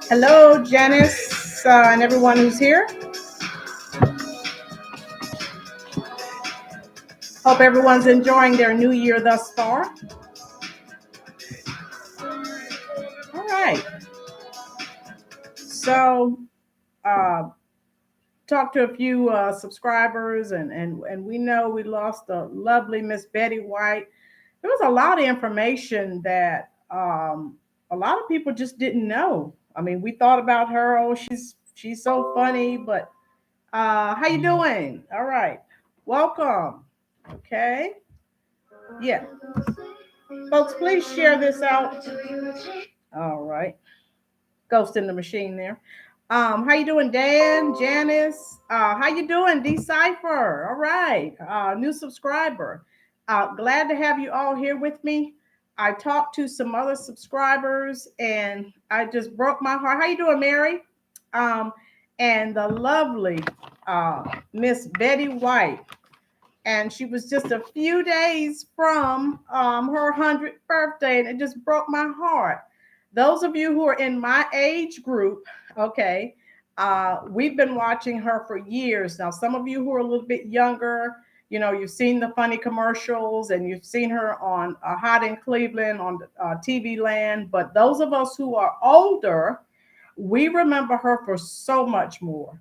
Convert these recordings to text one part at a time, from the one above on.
Hello, Janice, and everyone who's here. Hope everyone's enjoying their new year thus far. All right. So, uh, talked to a few subscribers, and we know we lost the lovely Miss Betty White. There was a lot of information that a lot of people just didn't know. I mean, we thought about her. Oh, she's so funny, but how you doing? All right, welcome. Okay, yeah, folks, please share this out. All right, Ghost in the Machine there. How you doing, Dan, Janice? How you doing, Decipher? All right, new subscriber. Glad to have you all here with me. I talked to some other subscribers, and I just broke my heart. How you doing, Mary? Um, and the lovely Miss Betty White, and she was just a few days from her 100th birthday, and it just broke my heart. Those of you who are in my age group, okay, we've been watching her for years now. Some of you who are a little bit younger, you know, you've seen the funny commercials and you've seen her on Hot in Cleveland on TV Land. But those of us who are older, we remember her for so much more.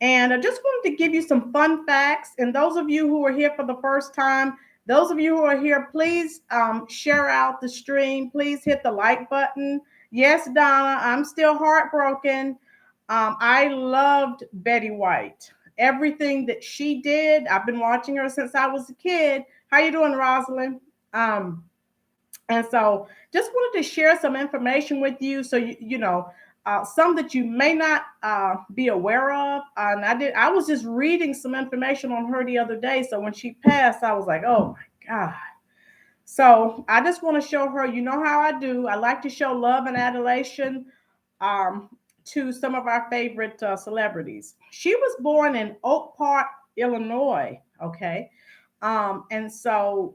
And I just wanted to give you some fun facts. And those of you who are here for the first time, those of you who are here, please share out the stream. Please hit the like button. Yes, Donna, I'm still heartbroken. I loved Betty White. Everything that she did, I've been watching her since I was a kid. How you doing, Rosalind? Um, and so just wanted to share some information with you so you know some that you may not be aware of. And I was just reading some information on her the other day. So when she passed, I was like, oh my God. So I just want to show her, you know how I do. I like to show love and adulation um, to some of our favorite celebrities. She was born in Oak Park, Illinois. Okay. And so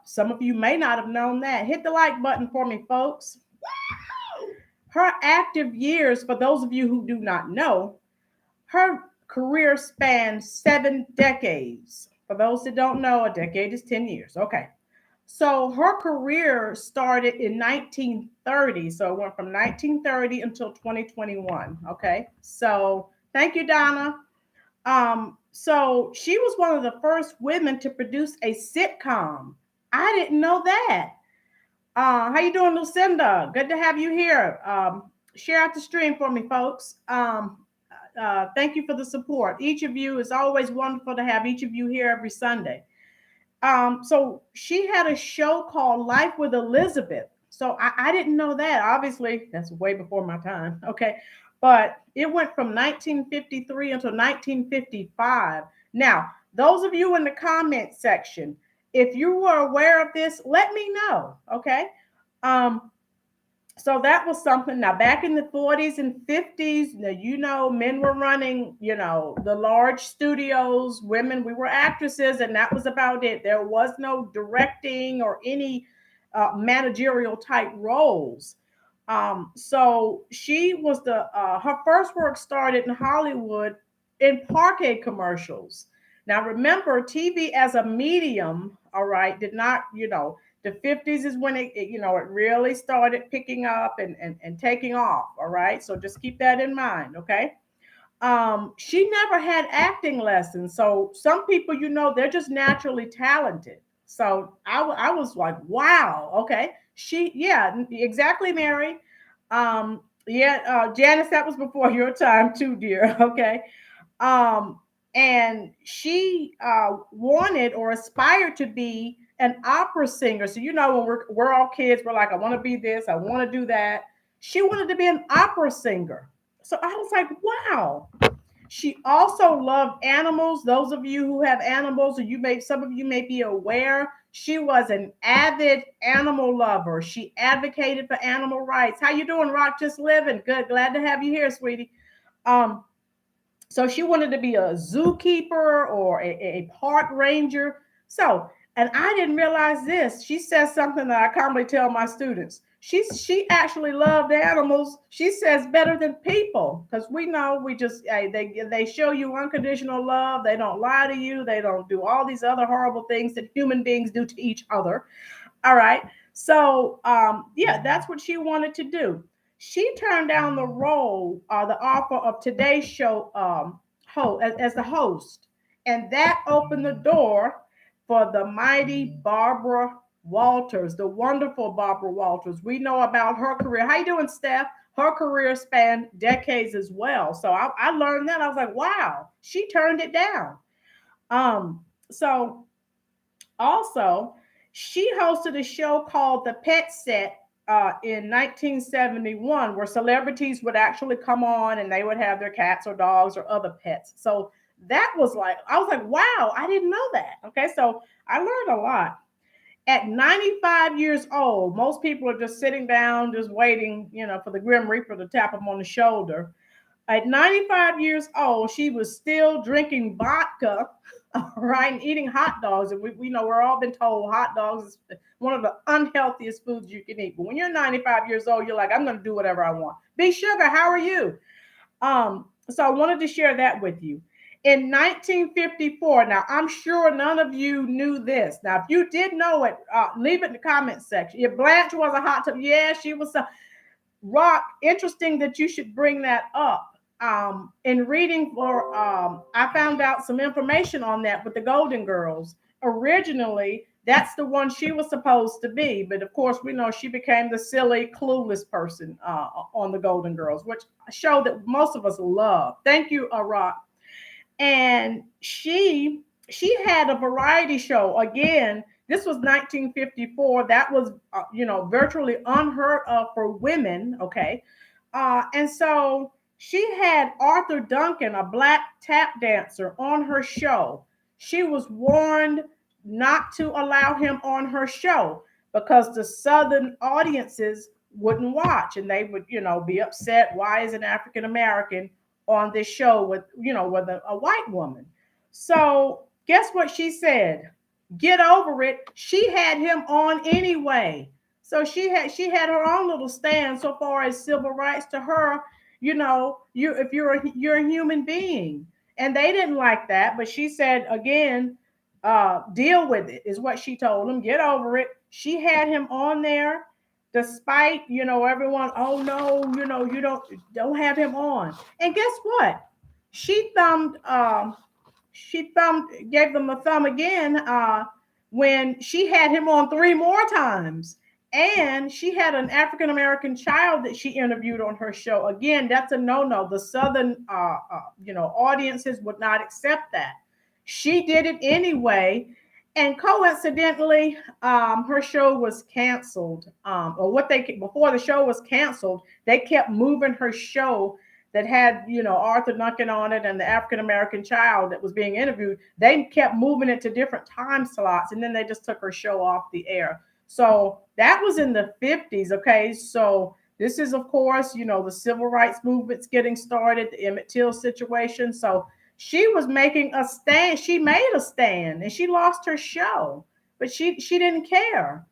some of you may not have known that. Hit the like button for me, folks. Her active years, for those of you who do not know, her career spanned 7 decades. For those that don't know, a decade is 10 years. Okay. So her career started in 1930. So it went from 1930 until 2021. Okay. So thank you, Donna. So she was one of the first women to produce a sitcom. I didn't know that. How you doing, Lucinda? Good to have you here. Share out the stream for me, folks. Thank you for the support. Each of you is always wonderful to have each of you here every Sunday. So she had a show called Life with Elizabeth. So I didn't know that. Obviously, that's way before my time. Okay. But it went from 1953 until 1955. Now, those of you in the comment section, if you were aware of this, let me know. Okay. Um, so that was something. Now back in the 40s and 50s, you know, men were running, you know, the large studios. Women, we were actresses, and that was about it. There was no directing or any managerial type roles. So she was the her first work started in Hollywood in parquet commercials. Now remember, TV as a medium, all right, did not, you know, the 50s is when you know, it really started picking up and taking off. All right. So just keep that in mind. Okay. She never had acting lessons. So some people, you know, they're just naturally talented. So I was like, wow. Okay. Yeah, exactly, Mary. Yeah, Janice, that was before your time too, dear. Okay. Um, and she wanted or aspired to be an opera singer. So you know, when we're all kids, we're like, I want to be this, I want to do that. She wanted to be an opera singer. So I was like, wow. She also loved animals. Those of you who have animals, or some of you may be aware, she was an avid animal lover. She advocated for animal rights. How you doing, Rock? Just living. Good. Glad to have you here, sweetie. Um, so she wanted to be a zookeeper or a park ranger. So And I didn't realize this. She says something that I commonly tell my students. She actually loved animals. She says better than people, because we know we just they show you unconditional love. They don't lie to you. They don't do all these other horrible things that human beings do to each other. All right. So yeah, that's what she wanted to do. She turned down the role, the offer of today's show as the host, and that opened the door for the mighty Barbara Walters, the wonderful Barbara Walters. We know about her career. How you doing, Steph? Her career spanned decades as well. So I learned that. I was like, wow, she turned it down. So also, she hosted a show called The Pet Set in 1971, where celebrities would actually come on and they would have their cats or dogs or other pets. So that was like, I was like, wow, I didn't know that. Okay, so I learned a lot. At 95 years old, most people are just sitting down, just waiting, for the Grim Reaper to tap them on the shoulder. At 95 years old, she was still drinking vodka, right, and eating hot dogs. And we know we're all been told hot dogs is one of the unhealthiest foods you can eat. But when you're 95 years old, you're like, I'm going to do whatever I want. B Sugar, how are you? So I wanted to share that with you. In 1954, now I'm sure none of you knew this. Now, if you did know it, leave it in the comment section. If Blanche was a hot tub, yeah, she was a rock. Interesting that you should bring that up. In reading for, I found out some information on that with the Golden Girls. Originally, that's the one she was supposed to be, but of course, we know she became the silly, clueless person on the Golden Girls, which show that most of us love. Thank you, Rock. And she had a variety show again. This was 1954. That was virtually unheard of for women. Okay, and so she had Arthur Duncan, a black tap dancer, on her show. She was warned not to allow him on her show because the southern audiences wouldn't watch and they would be upset. Why is an African American on this show with a white woman? So guess what she said? Get over it. She had him on anyway. So she had her own little stand so far as civil rights. To her, you if you're a human being, and they didn't like that. But she said again, deal with it is what she told him. Get over it. She had him on there, despite everyone. Oh no, you don't have him on. And guess what? She thumbed. Gave them a thumb again when she had him on three more times. And she had an African American child that she interviewed on her show. Again, that's a no-no. The Southern, audiences would not accept that. She did it anyway, and coincidentally, her show was canceled. Or what they before the show was canceled, they kept moving her show that had Arthur Duncan on it and the African American child that was being interviewed. They kept moving it to different time slots, and then they just took her show off the air. So that was in the 50s. Okay, so this is of course the civil rights movement's getting started, the Emmett Till situation. So she was making a stand. She made a stand, and she lost her show, but she didn't care.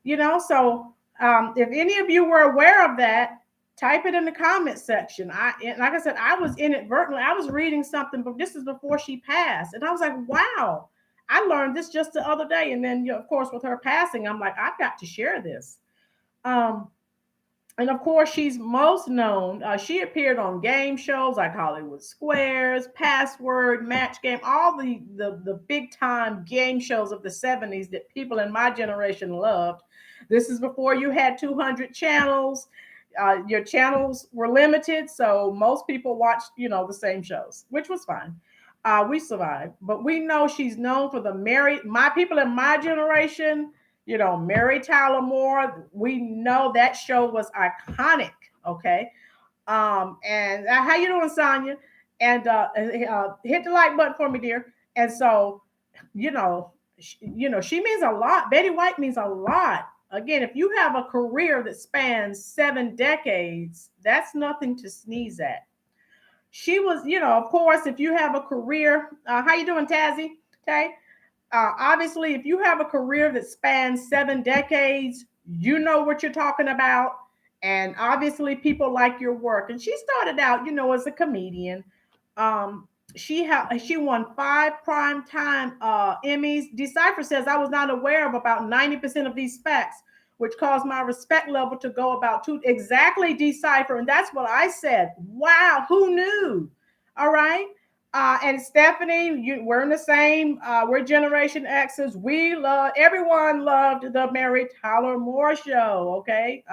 So if any of you were aware of that, type it in the comment section. Like I said, I was inadvertently, I was reading something, but this is before she passed. And I was like, wow, I learned this just the other day. And then, of course, with her passing, I'm like, I've got to share this. And of course, she's most known. She appeared on game shows like Hollywood Squares, Password, Match Game, all the big time game shows of the 70s that people in my generation loved. This is before you had 200 channels. Your channels were limited, so most people watched the same shows, which was fine. We survived, but we know she's known for my people in my generation, Mary Tyler Moore. We know that show was iconic. Okay. And how you doing, Sonia? And hit the like button for me, dear. And so, she means a lot. Betty White means a lot. Again, if you have a career that spans 7 decades, that's nothing to sneeze at. She was, of course, if you have a career, how you doing, Tazzy? Okay. Obviously, if you have a career that spans 7 decades, you know what you're talking about. And obviously, people like your work. And she started out, as a comedian. Um, she won 5 primetime Emmys. Decipher says I was not aware of about 90% of these facts, which caused my respect level to go about two. Exactly, Decipher, and that's what I said. Wow, who knew? All right. And Stephanie, we're in the same. We're Generation X's. Everyone loved the Mary Tyler Moore Show. Okay.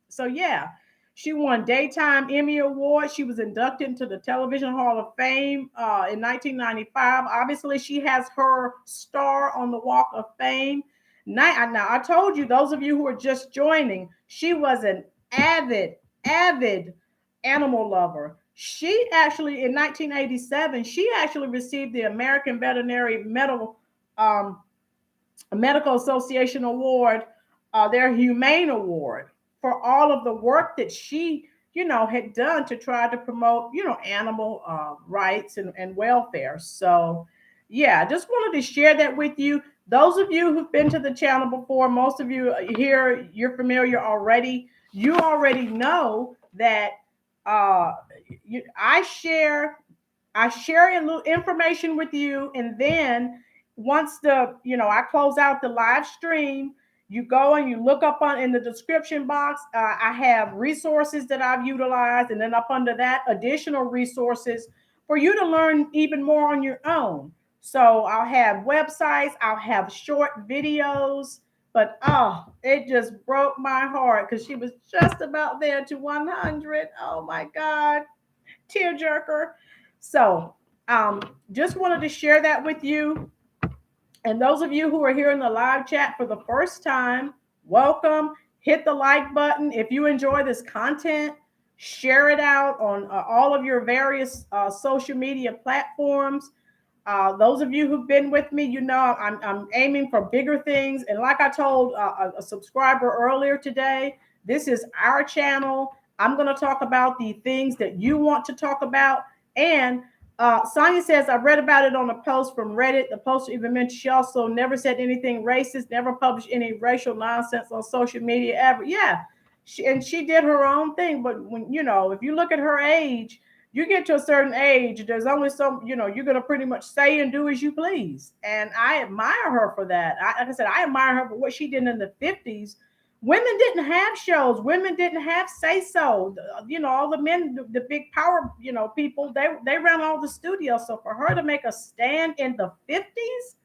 So yeah, she won Daytime Emmy Award. She was inducted into the Television Hall of Fame in 1995. Obviously, she has her star on the Walk of Fame. Now, I told you, those of you who are just joining, she was an avid animal lover. She actually, in 1987, she actually received the American Veterinary um, Medical Association Award, their Humane Award, for all of the work that she, had done to try to promote, animal rights and welfare. So, yeah, I just wanted to share that with you. Those of you who've been to the channel before, most of you here, you're familiar already. You already know that uh, I share a little information with you, and then once I close out the live stream, you go and you look up on in the description box. I have resources that I've utilized, and then up under that, additional resources for you to learn even more on your own. So I'll have websites, I'll have short videos, but it just broke my heart because she was just about there to 100. Oh my God, tearjerker. So, just wanted to share that with you. And those of you who are here in the live chat for the first time, welcome. Hit the like button. If you enjoy this content, share it out on all of your various social media platforms. Those of you who've been with me, I'm aiming for bigger things. And like I told a subscriber earlier today, this is our channel. I'm going to talk about the things that you want to talk about. And Sonia says, I read about it on a post from Reddit. The poster even mentioned she also never said anything racist, never published any racial nonsense on social media ever. Yeah, she did her own thing. But if you look at her age, you get to a certain age, there's only you're going to pretty much say and do as you please. And I admire her for that. Like I said, I admire her for what she did in the 50s. Women didn't have shows. Women didn't have say so. All the men, the big power, people, they ran all the studios. So for her to make a stand in the 50s,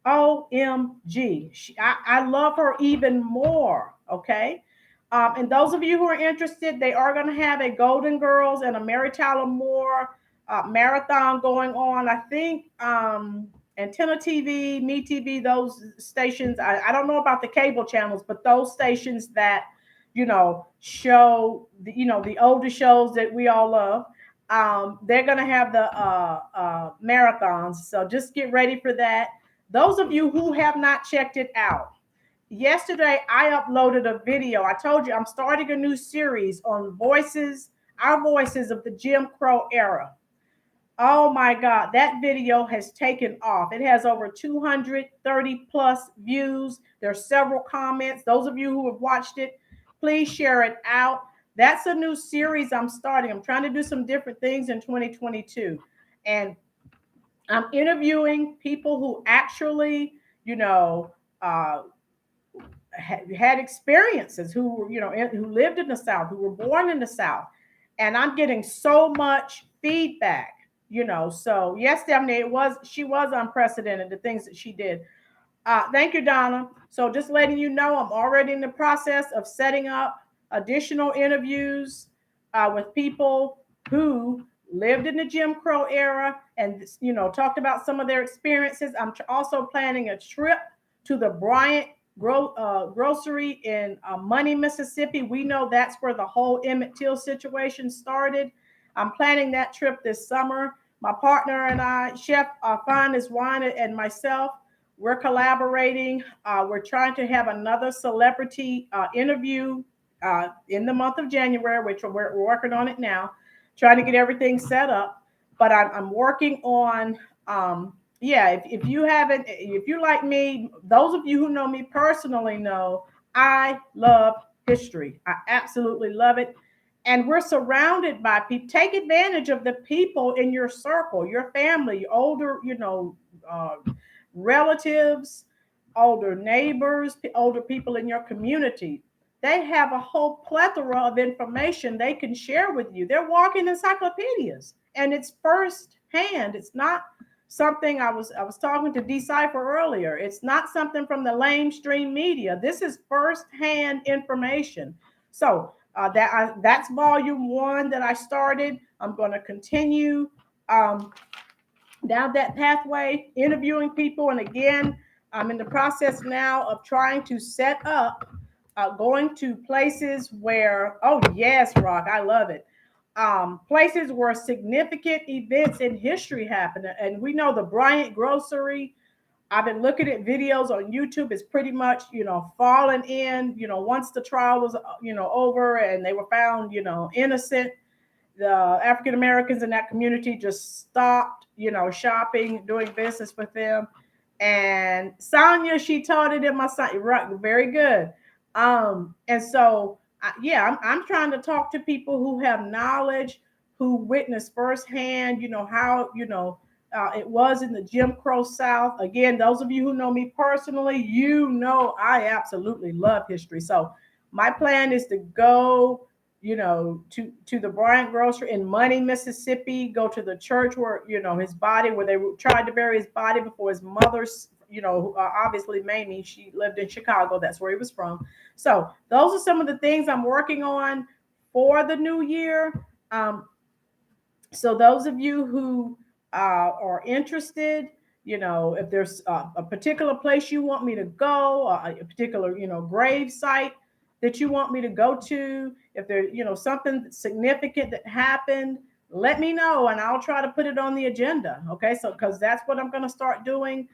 OMG. I love her even more. Okay. And those of you who are interested, they are going to have a Golden Girls and a Mary Tyler Moore marathon going on. I think Antenna TV, Me TV, those stations. I don't know about the cable channels, but those stations that show the older shows that we all love. They're going to have the marathons. So just get ready for that. Those of you who have not checked it out, yesterday I uploaded a video. I told you I'm starting a new series on our voices of the Jim Crow era. Oh my God, that video has taken off. It has over 230 plus views. There are several comments. Those of you who have watched it, please share it out. That's a new series I'm starting. I'm trying to do some different things in 2022. And I'm interviewing people who actually, uh, had experiences, who who lived in the South, who were born in the South, and I'm getting so much feedback. So yes, Stephanie, she was unprecedented, the things that she did. Thank you, Donna. So just letting you know, I'm already in the process of setting up additional interviews with people who lived in the Jim Crow era and talked about some of their experiences. I'm also planning a trip to the Bryant Grocery in Money, Mississippi. We know that's where the whole Emmett Till situation started. I'm planning that trip this summer. My partner and I, Chef Finest Wine, and myself, we're collaborating. We're trying to have another celebrity interview in the month of January, which we're working on it now, trying to get everything set up. But I'm working on yeah, if you haven't, if you like me, those of you who know me personally know I love history. I absolutely love it. And we're surrounded by people. Take advantage of the people in your circle, your family, older, uh, relatives, older neighbors, older people in your community. They have a whole plethora of information they can share with you. They're walking encyclopedias, and it's first hand. It's not something I was talking to Decipher earlier. It's not something from the lamestream media. This is first-hand information. So that's volume one that I started. I'm going to continue down that pathway, interviewing people, and again, I'm in the process now of trying to set up, going to places where, oh yes, Rock, I love it. Places where significant events in history happen. And we know the Bryant Grocery. I've been looking at videos on YouTube. It's pretty much, fallen in, once the trial was, over and they were found, innocent. The African Americans in that community just stopped, shopping, doing business with them. And Sonia, she taught it in my son. Right, very good. And so, yeah, I'm trying to talk to people who have knowledge, who witnessed firsthand, how, it was in the Jim Crow South. Again, those of you who know me personally, I absolutely love history. So my plan is to go, to the Bryant Grocery in Money, Mississippi, go to the church where, his body, where they tried to bury his body before his mother's, obviously Mamie, she lived in Chicago. That's where he was from. So those are some of the things I'm working on for the new year. Um, so those of you who are interested, if there's a particular place you want me to go, a particular, grave site that you want me to go to, if there's, something significant that happened, let me know and I'll try to put it on the agenda. Okay, so because that's what I'm going to start doing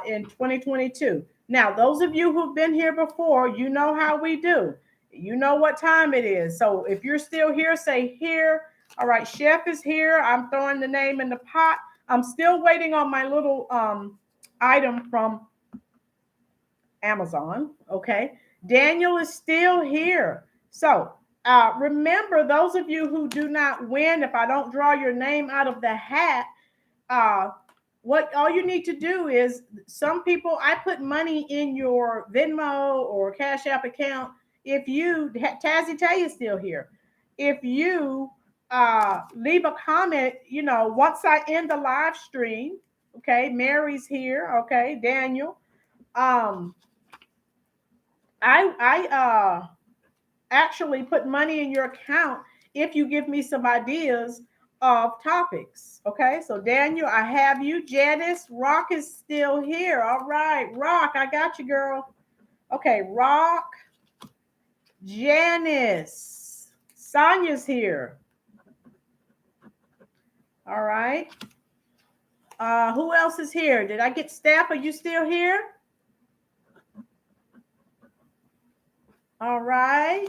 in 2022. Now, those of you who've been here before, you know how we do. You know what time it is. So if you're still here, say here. All right, Chef is here. I'm throwing the name in the pot. I'm still waiting on my little item from Amazon. Okay. Daniel is still here. So remember, those of you who do not win, if I don't draw your name out of the hat, uh, what all you need to do is, some people, I put money in your Venmo or Cash App account. If you, Tazzy Tay is still here. If you leave a comment, once I end the live stream, okay, Mary's here, okay, Daniel. Um, I actually put money in your account if you give me some ideas of topics. Okay, so Daniel, I have you. Janice, Rock is still here. All right, Rock, I got you, girl. Okay, Rock, Janice, Sonia's here. All right. Who else is here? Did I get Steph? Are you still here? All right.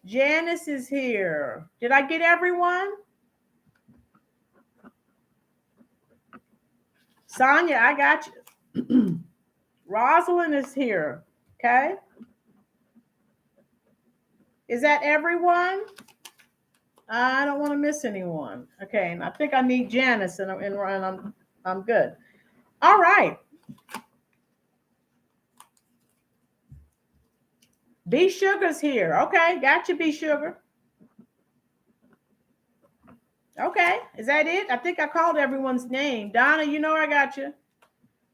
Janice is here. Did I get everyone? Sonia, I got you. Rosalind is here. Okay. Is that everyone? I don't want to miss anyone. Okay. And I think I need Janice and I'm good. All right. B Sugar's here. Okay. Got you, B Sugar. Okay. Is that it? I think I called everyone's name. Donna, I got you.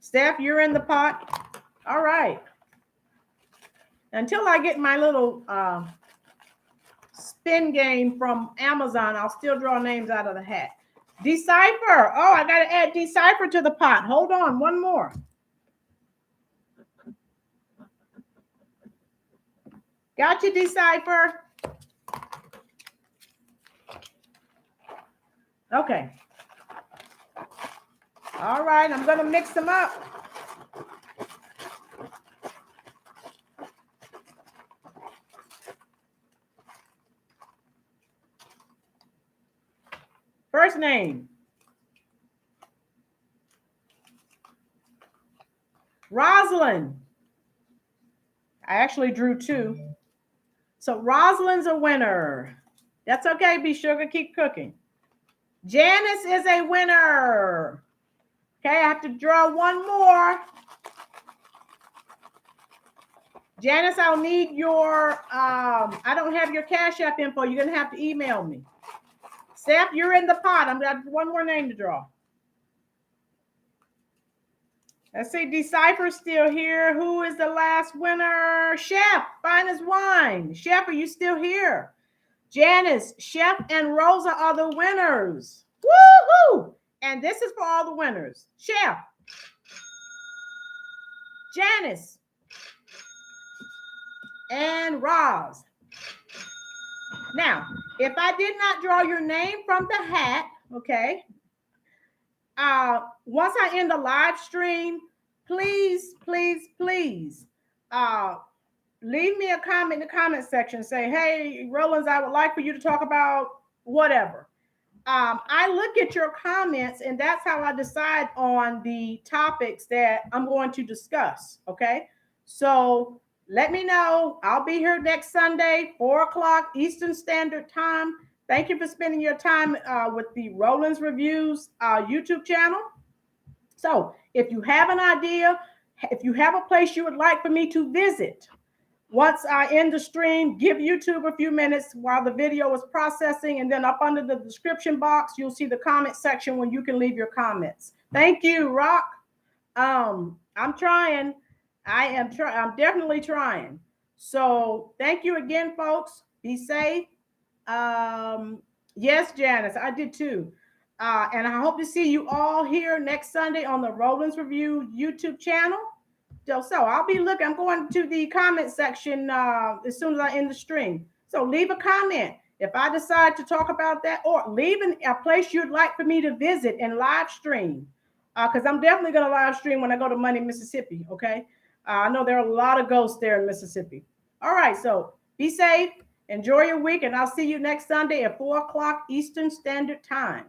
Steph, you're in the pot. All right. Until I get my little spin game from Amazon, I'll still draw names out of the hat. Decipher. Oh, I got to add Decipher to the pot. Hold on. One more. Got you, Decipher. Okay. All right. I'm going to mix them up. First name. Rosalind. I actually drew 2. So Rosalind's a winner. That's okay, B Sugar, keep cooking. Janice is a winner. Okay, I have to draw one more. Janice, I'll need your, I don't have your Cash App info. You're going to have to email me. Steph, you're in the pot. I'm going to have one more name to draw. Let's see, Decipher's still here. Who is the last winner? Chef, Fine as Wine. Chef, are you still here? Janice, Chef, and Rosa are the winners. Woo-hoo! And this is for all the winners. Chef, Janice, and Roz. Now, if I did not draw your name from the hat, okay, once I end the live stream, please, please, please, leave me a comment in the comment section. Say, hey, Rollins, I would like for you to talk about whatever. I look at your comments, and that's how I decide on the topics that I'm going to discuss, okay? So let me know. I'll be here next Sunday, 4 o'clock Eastern Standard Time. Thank you for spending your time with the Rollins Reviews YouTube channel. So if you have an idea, if you have a place you would like for me to visit, once I end the stream, give YouTube a few minutes while the video is processing, and then up under the description box, you'll see the comment section where you can leave your comments. Thank you, Rock. I'm trying. I'm definitely trying. So thank you again, folks. Be safe. Yes, Janice, I did too. And I hope to see you all here next Sunday on the Rollins Review YouTube channel. So I'll be looking. I'm going to the comment section as soon as I end the stream. So leave a comment if I decide to talk about that, or leave a place you'd like for me to visit and live stream. Because I'm definitely going to live stream when I go to Money, Mississippi. Okay. I know there are a lot of ghosts there in Mississippi. All right. So be safe. Enjoy your week. And I'll see you next Sunday at 4 o'clock Eastern Standard Time.